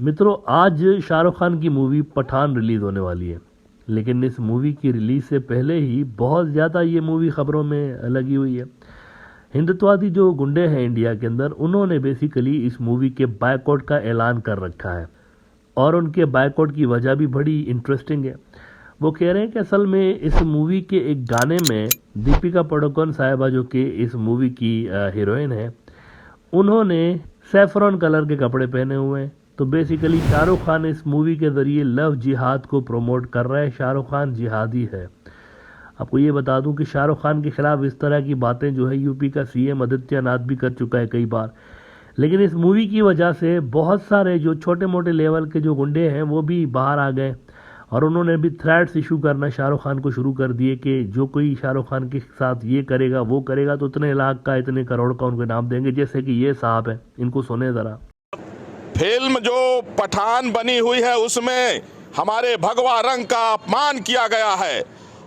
मित्रों, आज शाहरुख खान की मूवी पठान रिलीज होने वाली है, लेकिन इस मूवी की रिलीज से पहले ही बहुत ज़्यादा ये मूवी खबरों में लगी हुई है। हिंदुत्ववादी जो गुंडे हैं इंडिया के अंदर, उन्होंने बेसिकली इस मूवी के बायकॉट का ऐलान कर रखा है और उनके बायकॉट की वजह भी बड़ी इंटरेस्टिंग है। वो कह रहे हैं कि असल में इस मूवी के एक गाने में दीपिका पादुकोण साहिबा, जो कि इस मूवी की हीरोइन है, उन्होंने सैफरॉन कलर के कपड़े पहने हुए हैं। तो बेसिकली शाहरुख खान इस मूवी के ज़रिए लव जिहाद को प्रमोट कर रहा है। शाहरुख खान जिहादी है। आपको ये बता दूं कि शाहरुख खान के खिलाफ इस तरह की बातें जो है यूपी का सीएम आदित्यनाथ भी कर चुका है कई बार, लेकिन इस मूवी की वजह से बहुत सारे जो छोटे मोटे लेवल के जो गुंडे हैं वो भी बाहर आ गए और उन्होंने भी थ्रेट्स इशू करना शाहरुख खान को शुरू कर दिए कि जो कोई शाहरुख खान के साथ ये करेगा वो करेगा तो इतने लाख का इतने करोड़ का उनको इनाम देंगे। जैसे कि ये साहब है, इनको सुने ज़रा। फिल्म जो पठान बनी हुई है उसमें हमारे भगवा रंग का अपमान किया गया है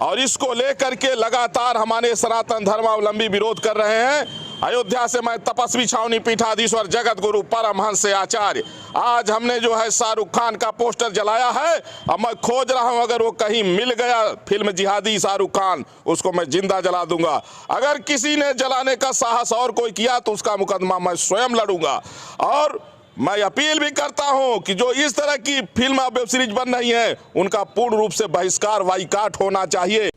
और इसको लेकर के लगातार हमारे सनातन धर्मावलंबी विरोध कर रहे हैं। अयोध्या से मैं तपस्वी छावनी पीठाधीश्वर जगत गुरु परमहंस आचार्य, आज हमने जो है शाहरुख खान का पोस्टर जलाया है और मैं खोज रहा हूं, अगर वो कहीं मिल गया फिल्म जिहादी शाहरुख खान, उसको मैं जिंदा जला दूंगा। अगर किसी ने जलाने का साहस और कोई किया तो उसका मुकदमा मैं स्वयं लड़ूंगा। और मैं अपील भी करता हूं कि जो इस तरह की फिल्म और वेब सीरीज बन रही है उनका पूर्ण रूप से बहिष्कार बाइकाट होना चाहिए।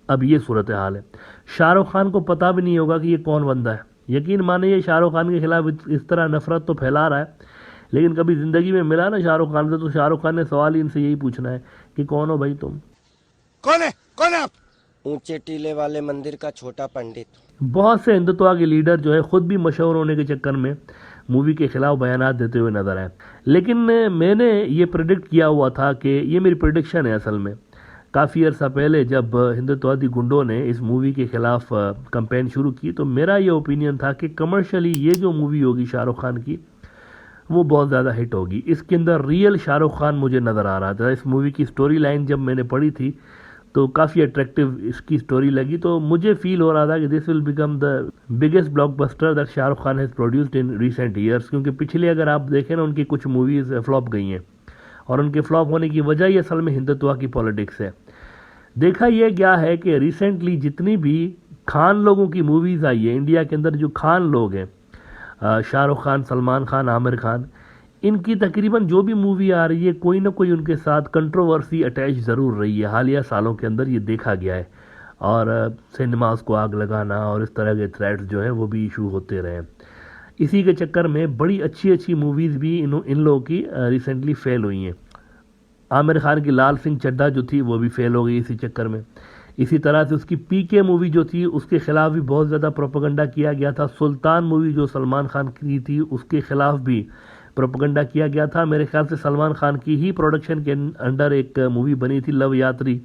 अब ये सूरत हाल है। शाहरुख खान को पता भी नहीं होगा कि ये कौन बंदा है। यकीन माने ये शाहरुख खान के खिलाफ इस तरह नफरत तो फैला रहा है, लेकिन कभी ज़िंदगी में मिला ना शाहरुख खान से तो शाहरुख खान ने सवाल ही इनसे यही पूछना है कि कौन हो भाई तुम? कौन है आप? ऊंचे टीले वाले मंदिर का छोटा पंडित। बहुत से हिंदुत्व के लीडर जो है खुद भी मशहूर होने के चक्कर में मूवी के खिलाफ बयानात देते हुए नजर आए, लेकिन मैंने ये प्रेडिक्ट किया हुआ था कि ये मेरी प्रेडिक्शन है असल में। काफ़ी अर्सा पहले जब हिंदुत्ववादी गुंडों ने इस मूवी के खिलाफ कैंपेन शुरू की तो मेरा ये ओपिनियन था कि कमर्शियली ये जो मूवी होगी शाहरुख खान की वो बहुत ज़्यादा हिट होगी। इसके अंदर रियल शाहरुख खान मुझे नज़र आ रहा था। इस मूवी की स्टोरी लाइन जब मैंने पढ़ी थी तो काफ़ी अट्रैक्टिव इसकी स्टोरी लगी, तो मुझे फील हो रहा था कि this will become the biggest blockbuster that Shahrukh Khan has produced in recent years. क्योंकि पिछले अगर आप देखें ना, उनकी कुछ मूवीज़ फ्लॉप गई हैं और उनके फ्लॉप होने की वजह ही असल में हिंदुत्व की पॉलिटिक्स है। देखा यह गया है कि रिसेंटली जितनी भी खान लोगों की मूवीज़ आई है इंडिया के अंदर, जो खान लोग हैं, शाहरुख खान, सलमान खान, आमिर खान, इनकी तकरीबन जो भी मूवी आ रही है कोई ना कोई उनके साथ कंट्रोवर्सी अटैच ज़रूर रही है। हालिया सालों के अंदर ये देखा गया है और सिनेमास को आग लगाना और इस तरह के थ्रेट्स जो हैं वो भी इशू होते रहे। इसी के चक्कर में बड़ी अच्छी अच्छी मूवीज़ भी इन लोगों की रिसेंटली फेल हुई हैं। आमिर खान की लाल सिंह चड्ढा जो थी वो भी फेल हो गई इसी चक्कर में। इसी तरह से उसकी पीके मूवी जो थी उसके खिलाफ भी बहुत ज़्यादा प्रोपेगेंडा किया गया था। सुल्तान मूवी जो सलमान खान की थी उसके खिलाफ भी प्रोपेगेंडा किया गया था। मेरे ख्याल से सलमान खान की ही प्रोडक्शन के अंडर एक मूवी बनी थी लव यात्री,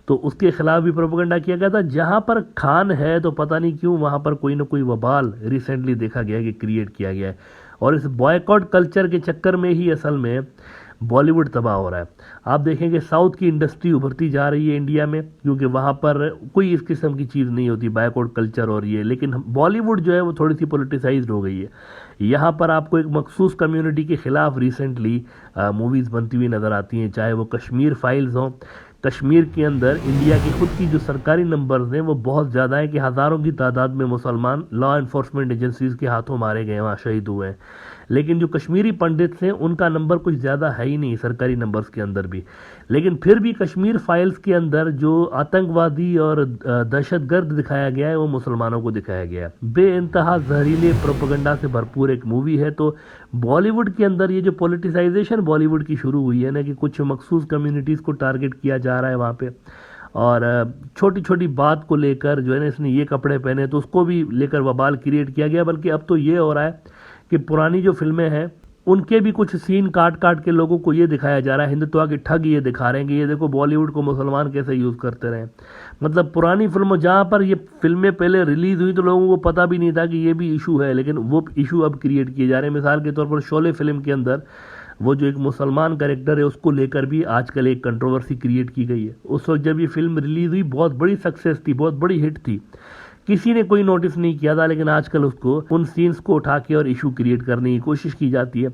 तो उसके खिलाफ भी प्रोपेगेंडा किया गया था। जहां पर खान है तो पता नहीं क्यों वहां पर कोई ना कोई वबाल रिसेंटली देखा गया कि क्रिएट किया गया है और इस बॉयकॉट कल्चर के चक्कर में ही असल में बॉलीवुड तबाह हो रहा है। आप देखेंगे साउथ की इंडस्ट्री उभरती जा रही है इंडिया में, क्योंकि वहाँ पर कोई इस किस्म की चीज़ नहीं होती, बायकॉट कल्चर हो रही है। लेकिन बॉलीवुड जो है वो थोड़ी सी पोलिटिसाइज्ड हो गई है। यहाँ पर आपको एक मखसूस कम्युनिटी के ख़िलाफ़ रिसेंटली मूवीज़ बनती हुई नज़र आती हैं, चाहे वो कश्मीर फाइल्स हों। कश्मीर के अंदर इंडिया की खुद की जो सरकारी नंबर्स हैं वो बहुत ज़्यादा है कि हज़ारों की तादाद में मुसलमान लॉ इन्फोर्समेंट एजेंसीज़ के हाथों मारे गए, वहाँ शहीद हुए हैं। लेकिन जो कश्मीरी पंडित हैं उनका नंबर कुछ ज़्यादा है ही नहीं सरकारी नंबर्स के अंदर भी। लेकिन फिर भी कश्मीर फाइल्स के अंदर जो आतंकवादी और दहशतगर्द दिखाया गया है वो मुसलमानों को दिखाया गया है। बेइंतहा जहरीले प्रोपेगेंडा से भरपूर एक मूवी है। तो बॉलीवुड के अंदर ये जो पॉलिटिसाइजेशन बॉलीवुड की शुरू हुई है ना, कि कुछ मखसूस कम्युनिटीज़ को टारगेट किया जा रहा है वहाँ पे, और छोटी छोटी बात को लेकर जो है ना, इसने ये कपड़े पहने तो उसको भी लेकर बवाल क्रिएट किया गया। बल्कि अब तो ये हो रहा है कि पुरानी जो फिल्में हैं उनके भी कुछ सीन काट काट के लोगों को ये दिखाया जा रहा है, हिंदुत्व के ठग ये दिखा रहे हैं कि ये देखो बॉलीवुड को मुसलमान कैसे यूज़ करते रहे। मतलब पुरानी फिल्मों जहाँ पर ये फिल्में पहले रिलीज़ हुई तो लोगों को पता भी नहीं था कि ये भी इशू है, लेकिन वो इशू अब क्रिएट किए जा रहे हैं। मिसाल के तौर पर शोले फिल्म के अंदर वो जो एक मुसलमान कैरेक्टर है उसको लेकर भी आजकल एक कंट्रोवर्सी क्रिएट की गई है। उस वक्त जब ये फिल्म रिलीज़ हुई बहुत बड़ी सक्सेस थी, बहुत बड़ी हिट थी, किसी ने कोई नोटिस नहीं किया था, लेकिन आजकल उसको उन सीन्स को उठा के और इशू क्रिएट करने की कोशिश की जाती है।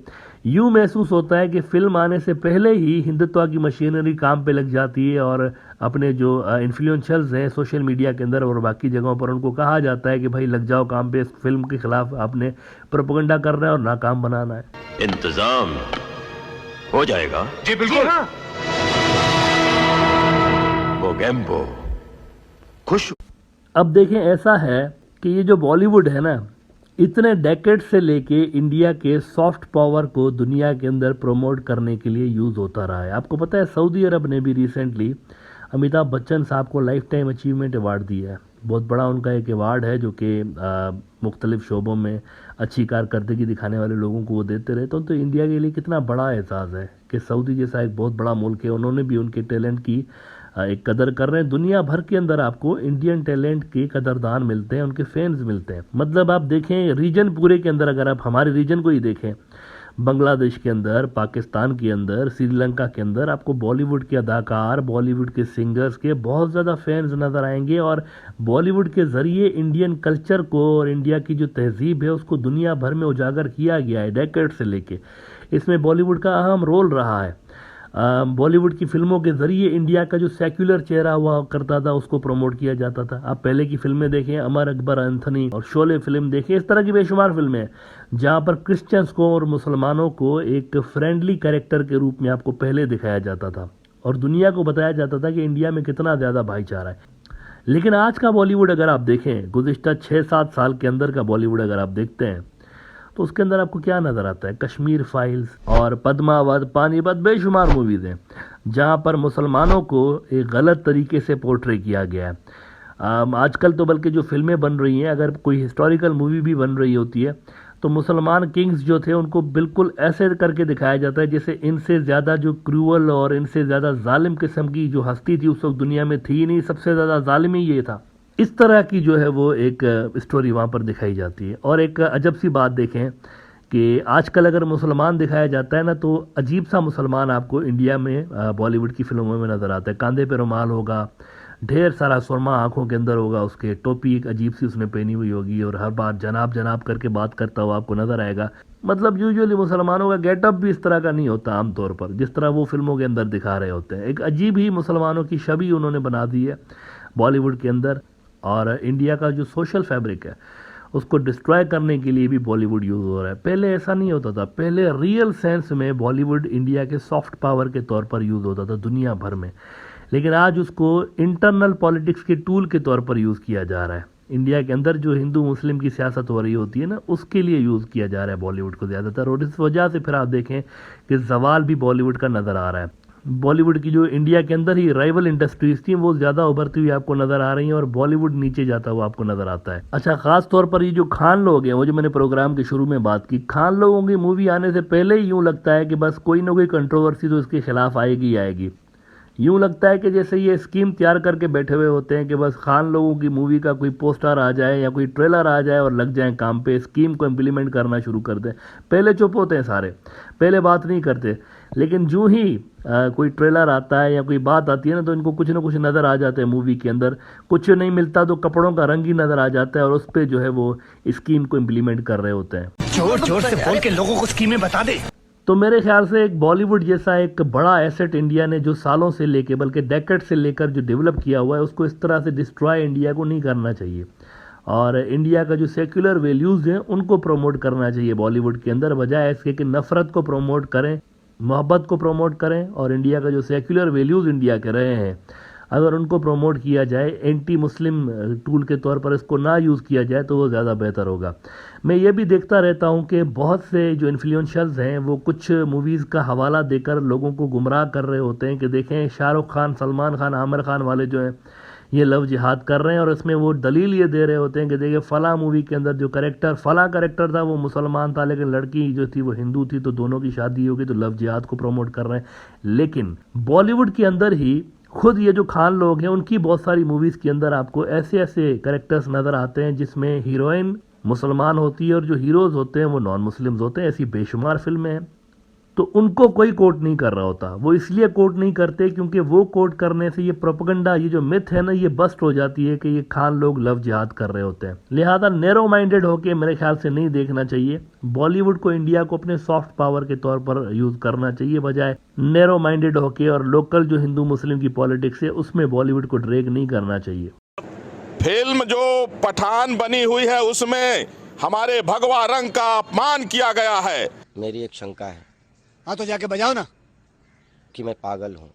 यूं महसूस होता है कि फिल्म आने से पहले ही हिंदुत्व की मशीनरी काम पे लग जाती है और अपने जो इन्फ्लुएंसर्स हैं सोशल मीडिया के अंदर और बाकी जगहों पर उनको कहा जाता है कि भाई लग जाओ काम पे, इस फिल्म के खिलाफ आपने प्रोपेगेंडा करना है और नाकाम बनाना है। इंतजाम हो जाएगा जी बिल्कुल। मोगेम्बो खुश। अब देखें, ऐसा है कि ये जो बॉलीवुड है ना, इतने डेकेड से लेके इंडिया के सॉफ्ट पावर को दुनिया के अंदर प्रमोट करने के लिए यूज़ होता रहा है। आपको पता है सऊदी अरब ने भी रिसेंटली अमिताभ बच्चन साहब को लाइफ टाइम अचीवमेंट अवार्ड दिया है। बहुत बड़ा उनका एक अवार्ड है जो कि मुख्तलिफ शोबों में अच्छी कारकर्दगी दिखाने वाले लोगों को वो देते रहे। तो इंडिया के लिए कितना बड़ा एहसास है कि सऊदी जैसा एक बहुत बड़ा मुल्क है, उन्होंने भी उनके टैलेंट की एक कदर कर रहे हैं। दुनिया भर के अंदर आपको इंडियन टैलेंट के कदरदान मिलते हैं, उनके फैंस मिलते हैं। मतलब आप देखें रीजन पूरे के अंदर, अगर आप हमारे रीजन को ही देखें, बांग्लादेश के अंदर, पाकिस्तान के अंदर, श्रीलंका के अंदर आपको बॉलीवुड के अदाकार, बॉलीवुड के सिंगर्स के बहुत ज़्यादा फैंस नज़र आएंगे और बॉलीवुड के ज़रिए इंडियन कल्चर को और इंडिया की जो तहजीब है उसको दुनिया भर में उजागर किया गया है डेकेड से लेके। इसमें बॉलीवुड का अहम रोल रहा है। बॉलीवुड की फिल्मों के ज़रिए इंडिया का जो सेक्युलर चेहरा हुआ करता था उसको प्रमोट किया जाता था। आप पहले की फिल्में देखें, अमर अकबर एंथनी और शोले फिल्म देखें, इस तरह की बेशुमार फिल्में हैं जहाँ पर क्रिश्चियंस को और मुसलमानों को एक फ्रेंडली कैरेक्टर के रूप में आपको पहले दिखाया जाता था और दुनिया को बताया जाता था कि इंडिया में कितना ज़्यादा भाईचारा है। लेकिन आज का बॉलीवुड अगर आप देखें, गुज़िश्ता 6-7 साल के अंदर का बॉलीवुड अगर आप देखते हैं तो उसके अंदर आपको क्या नज़र आता है? कश्मीर फाइल्स और पद्मावत, पानीपत, बेशुमार मूवीज़ हैं जहाँ पर मुसलमानों को एक गलत तरीके से पोर्ट्रे किया गया है। आजकल तो बल्कि जो फिल्में बन रही हैं, अगर कोई हिस्टोरिकल मूवी भी बन रही होती है तो मुसलमान किंग्स जो थे उनको बिल्कुल ऐसे करके दिखाया जाता है जैसे इनसे ज़्यादा जो क्रूअल और इनसे ज़्यादा जालिम किस्म की जो हस्ती थी उस वक्त दुनिया में थी नहीं, सबसे ज़्यादा जालिम ही ये था। इस तरह की जो है वो एक स्टोरी वहाँ पर दिखाई जाती है। और एक अजब सी बात देखें कि आजकल अगर मुसलमान दिखाया जाता है ना तो अजीब सा मुसलमान आपको इंडिया में बॉलीवुड की फिल्मों में नज़र आता है। कंधे पे रुमाल होगा, ढेर सारा सुरमा आंखों के अंदर होगा, उसके टोपी एक अजीब सी उसने पहनी हुई होगी और हर बार जनाब जनाब करके बात करता हुआ आपको नज़र आएगा। मतलब यूजुअली मुसलमानों का गेटअप भी इस तरह का नहीं होता आमतौर पर, जिस तरह वो फिल्मों के अंदर दिखा रहे होते हैं। एक अजीब ही मुसलमानों की छवि उन्होंने बना दी है बॉलीवुड के अंदर और इंडिया का जो सोशल फैब्रिक है उसको डिस्ट्रॉय करने के लिए भी बॉलीवुड यूज़ हो रहा है। पहले ऐसा नहीं होता था, पहले रियल सेंस में बॉलीवुड इंडिया के सॉफ्ट पावर के तौर पर यूज़ होता था दुनिया भर में, लेकिन आज उसको इंटरनल पॉलिटिक्स के टूल के तौर पर यूज़ किया जा रहा है। इंडिया के अंदर जो हिंदू मुस्लिम की सियासत हो रही होती है ना, उसके लिए यूज़ किया जा रहा है बॉलीवुड को ज़्यादातर। और इस वजह से फिर आप देखें कि जवाल भी बॉलीवुड का नज़र आ रहा है। बॉलीवुड की जो इंडिया के अंदर ही राइवल इंडस्ट्रीज थी वो ज़्यादा उभरती हुई आपको नज़र आ रही हैं और बॉलीवुड नीचे जाता हुआ आपको नज़र आता है। अच्छा, ख़ास तौर पर ये जो खान लोग हैं, वो जो मैंने प्रोग्राम के शुरू में बात की, खान लोगों की मूवी आने से पहले ही यूँ लगता है कि बस कोई ना कोई कंट्रोवर्सी तो इसके खिलाफ आएगी ही आएगी। यूँ लगता है कि जैसे ये स्कीम तैयार करके बैठे हुए होते हैं कि बस खान लोगों की मूवी का कोई पोस्टर आ जाए या कोई ट्रेलर आ जाए और लग जाए काम पे, स्कीम को इम्प्लीमेंट करना शुरू कर दें। पहले चुप होते हैं सारे, पहले बात नहीं करते, लेकिन जो ही कोई ट्रेलर आता है या कोई बात आती है ना तो इनको कुछ ना कुछ नज़र आ जाता है मूवी के अंदर। कुछ नहीं मिलता तो कपड़ों का रंग ही नज़र आ जाता है और उस पर जो है वो स्कीम को इम्प्लीमेंट कर रहे होते हैं। जोर जोर से बोल के लोगों को स्कीमें बता दे। तो मेरे ख्याल से एक बॉलीवुड जैसा एक बड़ा एसेट इंडिया ने जो सालों से लेके बल्कि डेकेड से लेकर जो डेवलप किया हुआ है उसको इस तरह से डिस्ट्रॉय इंडिया को नहीं करना चाहिए और इंडिया का जो सेक्युलर वैल्यूज़ हैं उनको प्रमोट करना चाहिए बॉलीवुड के अंदर, बजाय इसके कि नफ़रत को प्रमोट करें, मोहब्बत को प्रमोट करें। और इंडिया का जो सेक्युलर वैल्यूज़ इंडिया के रहे हैं अगर उनको प्रमोट किया जाए, एंटी मुस्लिम टूल के तौर पर इसको ना यूज़ किया जाए तो वो ज़्यादा बेहतर होगा। मैं ये भी देखता रहता हूँ कि बहुत से जो इन्फ्लुएंसर्स हैं वो कुछ मूवीज़ का हवाला देकर लोगों को गुमराह कर रहे होते हैं कि देखें शाहरुख खान, सलमान खान, आमिर खान वाले जो हैं ये लव जिहाद कर रहे हैं और इसमें वो दलील ये दे रहे होते हैं कि देखिए फ़लाँ मूवी के अंदर जो फलां करेक्टर था वो मुसलमान था लेकिन लड़की जो थी वो हिंदू थी तो दोनों की शादी होगी तो लव जिहाद को प्रमोट कर रहे हैं। लेकिन बॉलीवुड के अंदर ही खुद ये जो खान लोग हैं उनकी बहुत सारी मूवीज़ के अंदर आपको ऐसे ऐसे कैरेक्टर्स नज़र आते हैं जिसमें हीरोइन मुसलमान होती है और जो हीरोज़ होते हैं वो नॉन मुस्लिम्स होते हैं। ऐसी बेशुमार फिल्में हैं तो उनको कोई कोट नहीं कर रहा होता। वो इसलिए कोट नहीं करते क्योंकि वो कोट करने से ये प्रोपेगेंडा, ये जो मिथ है ना, ये बस्ट हो जाती है कि ये खान लोग लव जिहाद कर रहे होते हैं। लिहाजा नैरो माइंडेड होके मेरे ख्याल से नहीं देखना चाहिए। बॉलीवुड को, इंडिया को अपने सॉफ्ट पावर के तौर पर यूज करना चाहिए, बजाय नैरो माइंडेड होके और लोकल जो हिंदू मुस्लिम की पॉलिटिक्स है उसमें बॉलीवुड को ड्रैग नहीं करना चाहिए। फिल्म जो पठान बनी हुई है उसमें हमारे भगवा रंग का अपमान किया गया है। मेरी एक शंका है हाँ तो जाके बजाओ ना। कि मैं पागल हूँ।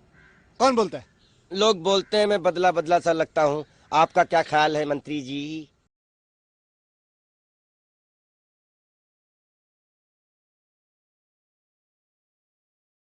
कौन बोलता है? लोग बोलते हैं मैं बदला बदला सा लगता हूँ। आपका क्या ख्याल है मंत्री जी?